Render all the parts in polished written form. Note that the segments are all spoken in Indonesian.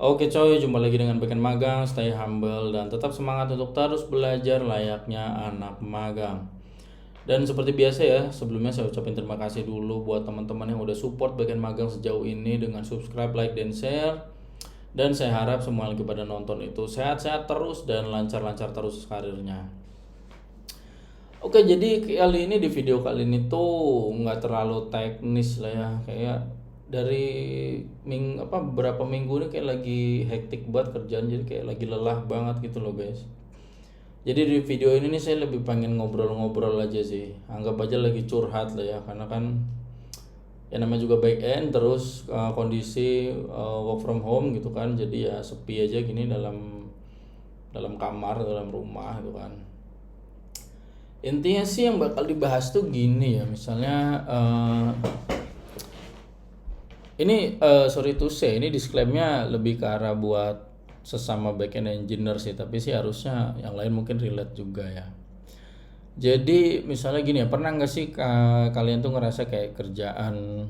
Oke coy, jumpa lagi dengan Backend Magang, stay humble dan tetap semangat untuk terus belajar layaknya anak magang. Dan seperti biasa ya, sebelumnya saya ucapin terima kasih dulu buat teman-teman yang udah support Backend Magang sejauh ini dengan subscribe, like, dan share. Dan saya harap semua lagi pada nonton itu sehat-sehat terus dan lancar-lancar terus karirnya. Oke, jadi kali ini di video kali ini tuh nggak terlalu teknis lah ya, kayak dari beberapa minggu ini kayak lagi hektik banget kerjaan, jadi kayak lagi lelah banget gitu loh guys. Jadi di video ini nih saya lebih pengen ngobrol-ngobrol aja sih, anggap aja lagi curhat lah ya, karena kan ya namanya juga back end terus kondisi work from home gitu kan, jadi ya sepi aja gini dalam dalam kamar, dalam rumah gitu kan. Intinya sih yang bakal dibahas tuh gini ya, misalnya ini sorry to say, ini disclaimer lebih ke arah buat sesama backend engineer sih, tapi sih harusnya yang lain mungkin relate juga ya. Jadi misalnya gini ya, pernah nggak sih kalian tuh ngerasa kayak kerjaan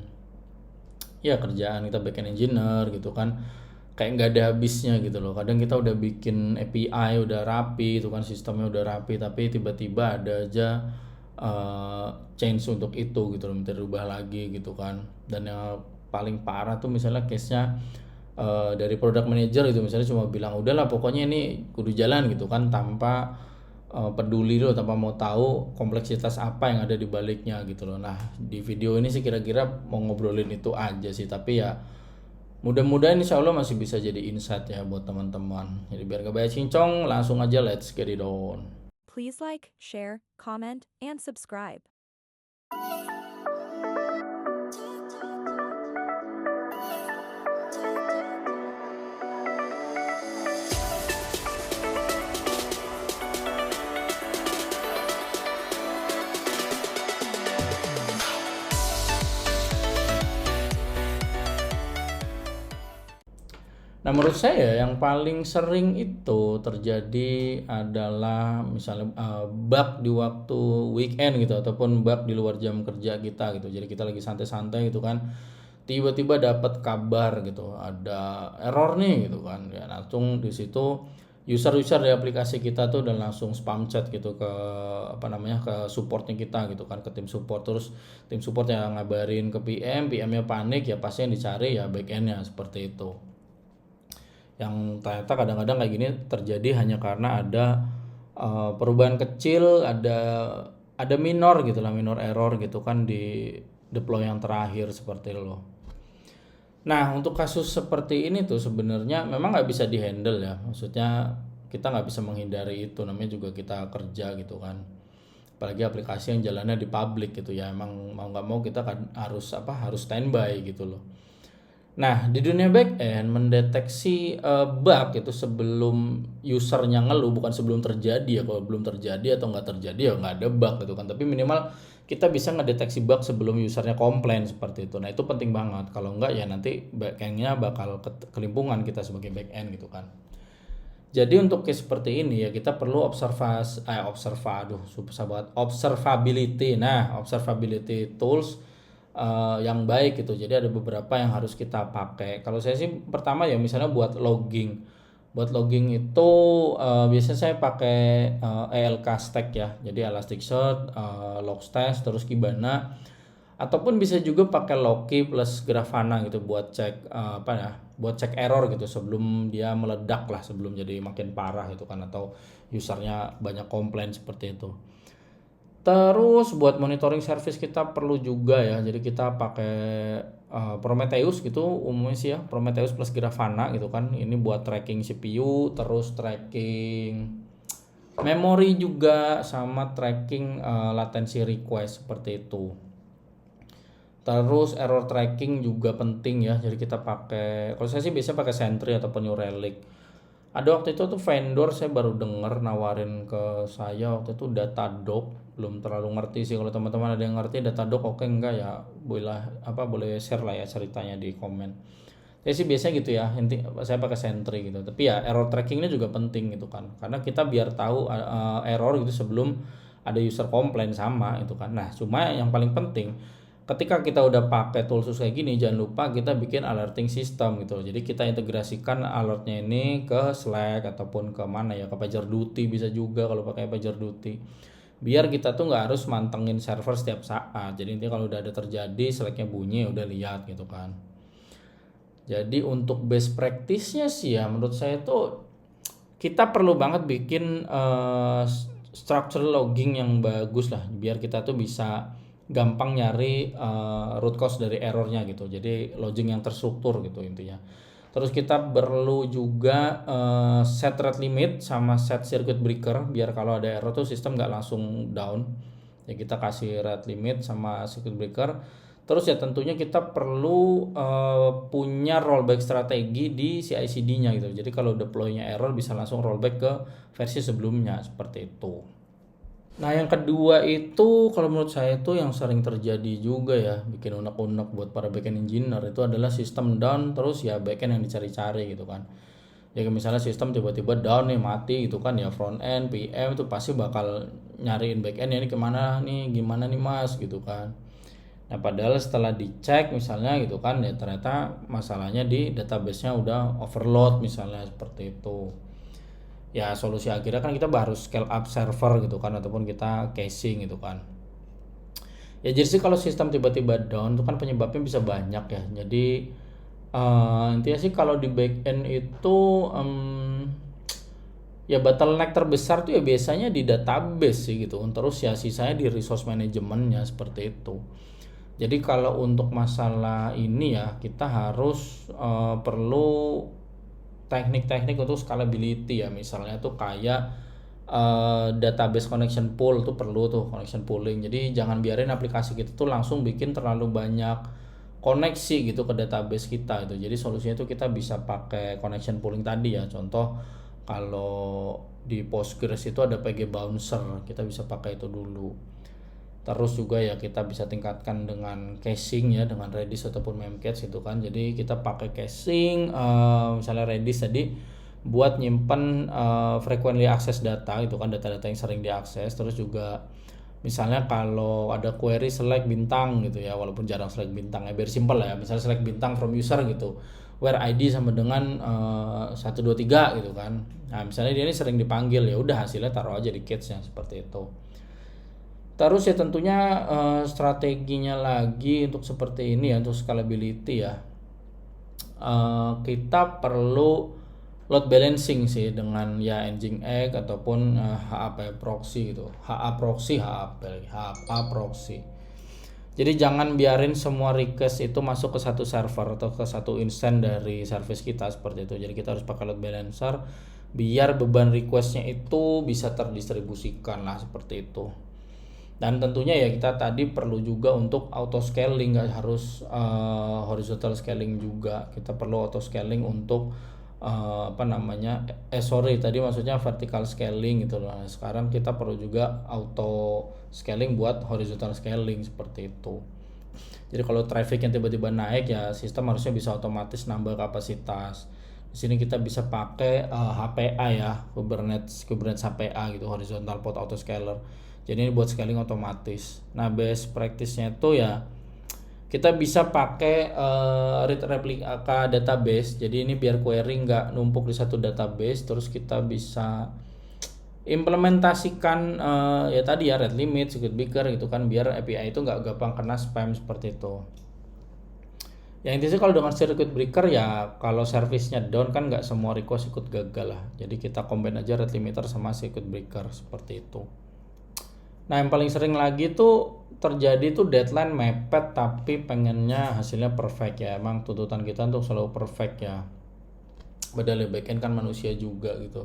kita backend engineer gitu kan, kayak nggak ada habisnya gitu loh. Kadang kita udah bikin API udah rapi itu kan, sistemnya udah rapi, tapi tiba-tiba ada aja change untuk itu gitu loh, minta rubah lagi gitu kan. Dan yang paling parah tuh misalnya case-nya dari product manager itu misalnya cuma bilang udahlah pokoknya ini kudu jalan gitu kan, tanpa peduli loh, tanpa mau tahu kompleksitas apa yang ada di baliknya gitu loh. Nah di video ini sih kira-kira mau ngobrolin itu aja sih, tapi ya mudah-mudahan insya Allah masih bisa jadi insight ya buat teman-teman. Jadi biar gak banyak cincong, langsung aja let's get it on. Please like, share, comment, and subscribe. Nah menurut saya yang paling sering itu terjadi adalah misalnya bug di waktu weekend gitu, ataupun bug di luar jam kerja kita gitu. Jadi kita lagi santai-santai gitu kan, tiba-tiba dapat kabar gitu ada error nih gitu kan, ya langsung di situ user-user di aplikasi kita tuh dan langsung spam chat gitu ke ke supportnya kita gitu kan, ke tim support. Terus tim support yang ngabarin ke PM-nya panik, ya pasti yang dicari ya backendnya seperti itu. Yang ternyata kadang-kadang kayak gini terjadi hanya karena ada perubahan kecil, ada minor gitu lah, minor error gitu kan di deploy yang terakhir seperti itu loh. Nah untuk kasus seperti ini tuh sebenarnya memang nggak bisa dihandle ya, maksudnya kita nggak bisa menghindari itu, namanya juga kita kerja gitu kan, apalagi aplikasi yang jalannya di publik gitu ya, emang mau nggak mau kita kan harus standby gitu loh. Nah, di dunia back end mendeteksi bug itu sebelum usernya ngeluh, bukan sebelum terjadi ya. Kalau belum terjadi atau nggak terjadi ya nggak ada bug gitu kan. Tapi minimal kita bisa ngedeteksi bug sebelum usernya komplain seperti itu. Nah, itu penting banget. Kalau nggak ya nanti back endnya bakal kelimpungan kita sebagai back end gitu kan. Jadi untuk case seperti ini ya kita perlu observability. Nah, observability tools yang baik gitu. Jadi ada beberapa yang harus kita pakai. Kalau saya sih pertama ya misalnya buat logging. Buat logging itu biasanya saya pakai ELK stack ya. Jadi Elasticsearch, Logstash, terus Kibana. Ataupun bisa juga pakai Loki plus Grafana gitu buat cek buat cek error gitu sebelum dia meledak lah, sebelum jadi makin parah gitu kan, atau usernya banyak komplain seperti itu. Terus buat monitoring service kita perlu juga ya. Jadi kita pakai Prometheus gitu umumnya sih ya, Prometheus plus Grafana gitu kan. Ini buat tracking CPU, terus tracking memori juga, sama tracking latency request seperti itu. Terus error tracking juga penting ya. Jadi kita pakai, kalau saya sih biasa pakai Sentry ataupun New Relic. Ada waktu itu tuh vendor saya baru denger nawarin ke saya waktu itu Datadog, belum terlalu ngerti sih. Kalau teman-teman ada yang ngerti Datadog oke enggak ya, boleh share lah ya ceritanya di komen. Saya sih biasanya gitu ya, saya pakai Sentry gitu. Tapi ya error tracking ini juga penting gitu kan, karena kita biar tahu error gitu sebelum ada user komplain sama itu kan. Nah cuma yang paling penting ketika kita udah pakai tools kayak gini, jangan lupa kita bikin alerting system gitu. Jadi kita integrasikan alertnya ini ke Slack ataupun ke mana ya, ke PagerDuty bisa juga kalau pakai PagerDuty. Biar kita tuh nggak harus mantengin server setiap saat. Jadi intinya kalau udah ada terjadi, Slack-nya bunyi, udah lihat gitu kan. Jadi untuk best practice-nya sih ya menurut saya tuh kita perlu banget bikin structure logging yang bagus lah, biar kita tuh bisa gampang nyari root cause dari errornya gitu. Jadi logging yang terstruktur gitu intinya. Terus kita perlu juga set rate limit sama set circuit breaker, biar kalau ada error tuh sistem nggak langsung down. Ya kita kasih rate limit sama circuit breaker. Terus ya tentunya kita perlu punya rollback strategi di CI/CD-nya gitu. Jadi kalau deploy-nya error bisa langsung rollback ke versi sebelumnya seperti itu. Nah yang kedua itu kalau menurut saya itu yang sering terjadi juga ya, bikin unek-unek buat para backend engineer itu adalah sistem down terus ya backend yang dicari-cari gitu kan. Ya misalnya sistem tiba-tiba down nih, mati gitu kan, ya front end PM itu pasti bakal nyariin backend ya, ini kemana nih, gimana nih mas gitu kan. Nah padahal setelah dicek misalnya gitu kan ya ternyata masalahnya di database-nya udah overload misalnya seperti itu. Ya solusi akhirnya kan kita harus scale up server gitu kan, ataupun kita caching gitu kan. Ya jadi sih kalau sistem tiba-tiba down itu kan penyebabnya bisa banyak ya. Jadi intinya sih kalau di backend itu ya bottleneck terbesar tuh ya biasanya di database sih gitu. Terus ya sisanya di resource manajemennya seperti itu. Jadi kalau untuk masalah ini ya kita harus perlu teknik-teknik untuk scalability ya, misalnya tuh kayak database connection pool tuh perlu tuh connection pooling. Jadi jangan biarin aplikasi kita tuh langsung bikin terlalu banyak koneksi gitu ke database kita itu. Jadi solusinya tuh kita bisa pakai connection pooling tadi ya. Contoh kalau di Postgres itu ada PG Bouncer, kita bisa pakai itu dulu. Terus juga ya kita bisa tingkatkan dengan caching ya, dengan Redis ataupun Memcache itu kan. Jadi kita pakai caching misalnya Redis tadi buat nyimpen frequently access data itu kan, data-data yang sering diakses. Terus juga misalnya kalau ada query select bintang gitu ya, walaupun jarang select bintang ya, biar simple ya, misalnya select bintang from user gitu, where ID sama dengan 123 gitu kan. Nah misalnya dia ini sering dipanggil, ya udah hasilnya taruh aja di cache-nya seperti itu. Terus ya tentunya strateginya lagi untuk seperti ini ya, untuk scalability ya, kita perlu load balancing sih dengan ya Nginx ataupun HA proxy gitu, HA proxy, HA proxy. Jadi jangan biarin semua request itu masuk ke satu server atau ke satu instance dari service kita seperti itu. Jadi kita harus pakai load balancer biar beban requestnya itu bisa terdistribusikan lah seperti itu. Dan tentunya ya kita tadi perlu juga untuk auto scaling, nggak harus horizontal scaling juga. Kita perlu auto scaling untuk tadi maksudnya vertical scaling gitu loh. Nah, sekarang kita perlu juga auto scaling buat horizontal scaling seperti itu. Jadi kalau traffic yang tiba-tiba naik ya sistem harusnya bisa otomatis nambah kapasitas. Di sini kita bisa pakai HPA ya, Kubernetes HPA gitu, horizontal pod autoscaler. Jadi ini buat scaling otomatis. Nah best practice-nya itu ya kita bisa pakai read replica database. Jadi ini biar query nggak numpuk di satu database. Terus kita bisa implementasikan ya tadi ya rate limit, circuit breaker gitu kan, biar API itu nggak gampang kena spam seperti itu. Yang intinya kalau dengan circuit breaker ya kalau service-nya down kan nggak semua request ikut gagal lah. Jadi kita combine aja rate limiter sama circuit breaker seperti itu. Nah yang paling sering lagi tuh terjadi tuh deadline mepet tapi pengennya hasilnya perfect ya. Emang tuntutan kita untuk selalu perfect ya. Padahal backend kan manusia juga gitu.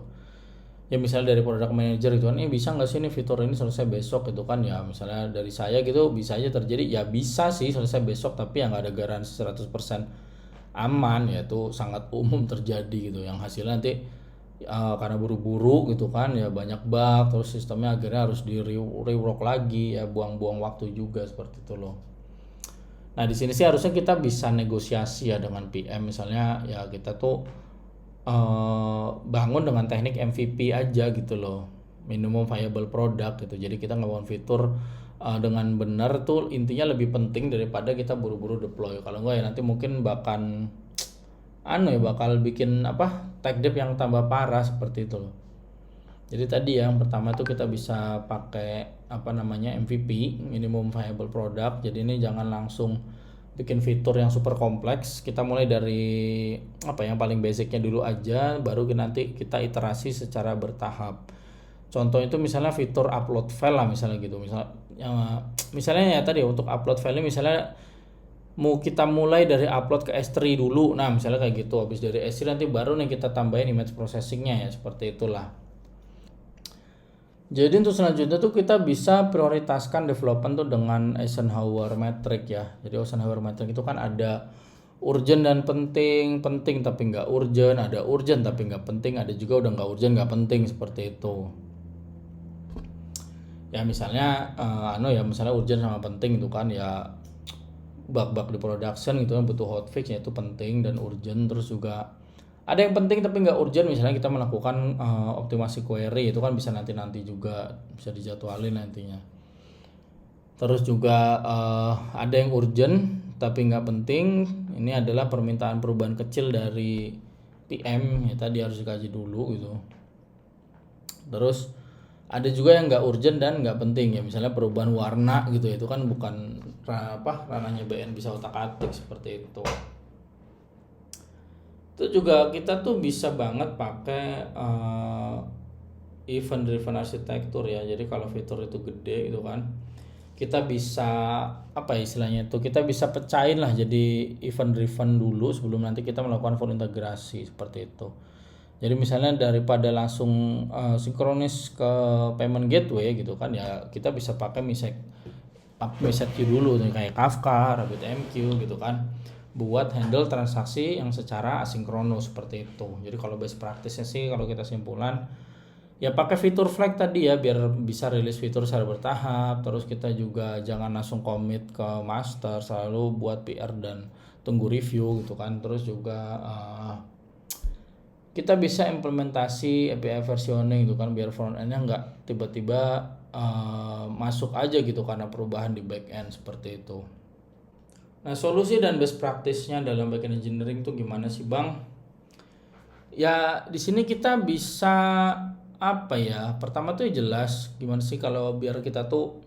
Ya misalnya dari product manager gitu kan, bisa nggak sih ini fitur ini selesai besok gitu kan ya. Misalnya dari saya gitu bisa aja terjadi, ya bisa sih selesai besok tapi ya nggak ada garansi 100% aman ya, itu sangat umum terjadi gitu. Yang hasilnya nanti karena buru-buru gitu kan ya banyak bug, terus sistemnya akhirnya harus di rework lagi ya, buang-buang waktu juga seperti itu loh. Nah di sini sih harusnya kita bisa negosiasi ya dengan PM, misalnya ya kita tuh bangun dengan teknik MVP aja gitu loh, minimum viable product gitu. Jadi kita ngebangun fitur dengan benar tuh intinya lebih penting daripada kita buru-buru deploy. Kalau enggak ya nanti mungkin bakal bikin tech debt yang tambah parah seperti itu loh. Jadi tadi yang pertama tuh kita bisa pakai MVP, minimum viable product. Jadi ini jangan langsung bikin fitur yang super kompleks. Kita mulai dari yang paling basicnya dulu aja, baru nanti kita iterasi secara bertahap. Contoh itu misalnya fitur upload file lah misalnya gitu. Misalnya ya tadi untuk upload file misalnya mau kita mulai dari upload ke S3 dulu. Nah, misalnya kayak gitu. Habis dari S3 nanti baru nih kita tambahin image processingnya ya, seperti itulah. Jadi untuk selanjutnya tuh kita bisa prioritaskan development tuh dengan Eisenhower metric ya. Jadi Eisenhower metric itu kan ada urgent dan penting, penting tapi nggak urgent, ada urgent tapi nggak penting, ada juga udah nggak urgent nggak penting, seperti itu. Ya misalnya misalnya urgent sama penting itu kan ya bug-bug di production gitu kan butuh hotfix, ya itu penting dan urgent. Terus juga ada yang penting tapi nggak urgent, misalnya kita melakukan optimasi query, itu kan bisa nanti juga bisa dijadwalin nantinya. Terus juga ada yang urgent tapi nggak penting, ini adalah permintaan perubahan kecil dari PM, ya tadi harus dikaji dulu gitu. Terus ada juga yang nggak urgent dan nggak penting ya, misalnya perubahan warna gitu, itu kan bukan ranahnya BN, bisa otak-atik seperti itu. Itu juga kita tuh bisa banget pakai event driven arsitektur ya. Jadi kalau fitur itu gede itu kan, kita bisa istilahnya itu kita bisa pecahin lah jadi event driven dulu sebelum nanti kita melakukan full integrasi, seperti itu. Jadi misalnya daripada langsung sinkronis ke payment gateway gitu kan, ya kita bisa pakai MiSec queue dulu kayak Kafka, RabbitMQ gitu kan, buat handle transaksi yang secara asinkronus, seperti itu. Jadi kalau best practice-nya sih kalau kita simpulan ya pakai fitur flag tadi ya, biar bisa rilis fitur secara bertahap. Terus kita juga jangan langsung commit ke master, selalu buat PR dan tunggu review gitu kan. Terus juga kita bisa implementasi API versioning gitu kan, biar front end-nya nggak tiba-tiba masuk aja gitu karena perubahan di back end, seperti itu. Nah, solusi dan best practice-nya dalam backend engineering tuh gimana sih, Bang? Ya, di sini kita bisa pertama tuh jelas gimana sih kalau biar kita tuh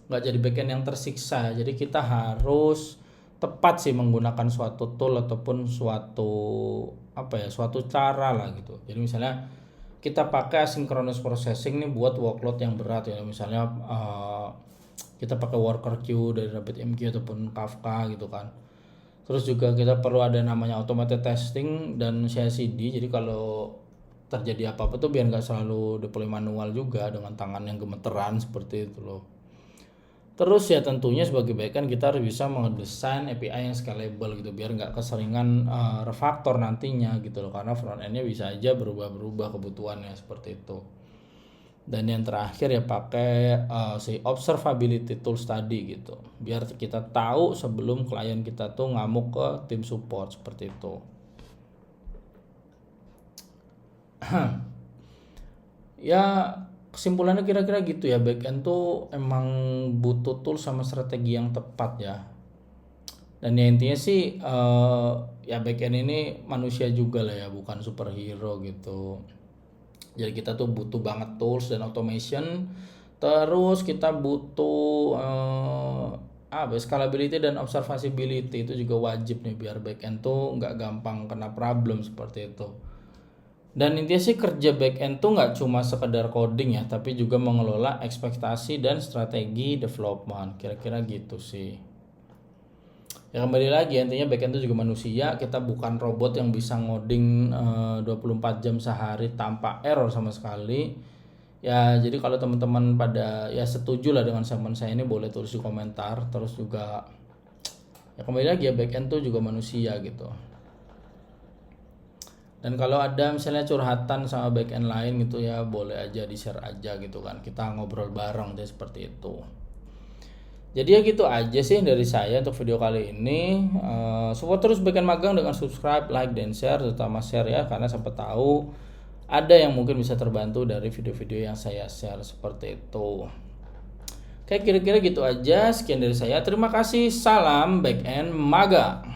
nggak jadi backend yang tersiksa. Jadi kita harus tepat sih menggunakan suatu tool ataupun suatu cara lah gitu. Jadi misalnya kita pakai asynchronous processing nih buat workload yang berat ya, misalnya kita pakai worker queue dari RabbitMQ ataupun Kafka gitu kan. Terus juga kita perlu ada namanya automated testing dan CI/CD. Jadi kalau terjadi apa-apa tuh biar nggak selalu deploy manual juga dengan tangan yang gemeteran, seperti itu loh. Terus ya tentunya sebagai backend kita harus bisa mendesain API yang scalable gitu, biar nggak keseringan refactor nantinya gitu loh, karena front end-nya bisa aja berubah-berubah kebutuhannya, seperti itu. Dan yang terakhir ya pakai si observability tools tadi gitu, biar kita tahu sebelum klien kita tuh ngamuk ke tim support, seperti itu. Ya kesimpulannya kira-kira gitu ya, backend tuh emang butuh tool sama strategi yang tepat ya. Dan ya intinya sih ya backend ini manusia juga lah ya, bukan superhero gitu. Jadi kita tuh butuh banget tools dan automation. Terus kita butuh scalability dan observability, itu juga wajib nih biar backend tuh nggak gampang kena problem, seperti itu. Dan intinya sih kerja backend tuh nggak cuma sekedar coding ya, tapi juga mengelola ekspektasi dan strategi development, kira-kira gitu sih. Ya kembali lagi intinya backend itu juga manusia, kita bukan robot yang bisa ngoding 24 jam sehari tanpa error sama sekali. Ya jadi kalau teman-teman pada ya setuju lah dengan segmen saya ini, boleh tulis di komentar. Terus juga ya kembali lagi ya, backend tuh juga manusia gitu. Dan kalau ada misalnya curhatan sama backend lain gitu ya, boleh aja di share aja gitu kan, kita ngobrol bareng deh, seperti itu. Jadi ya gitu aja sih dari saya untuk video kali ini. Support terus backend magang dengan subscribe, like, dan share, terutama share ya, karena siapa tahu ada yang mungkin bisa terbantu dari video-video yang saya share, seperti itu. Kayak kira-kira gitu aja. Sekian dari saya. Terima kasih. Salam back end maga.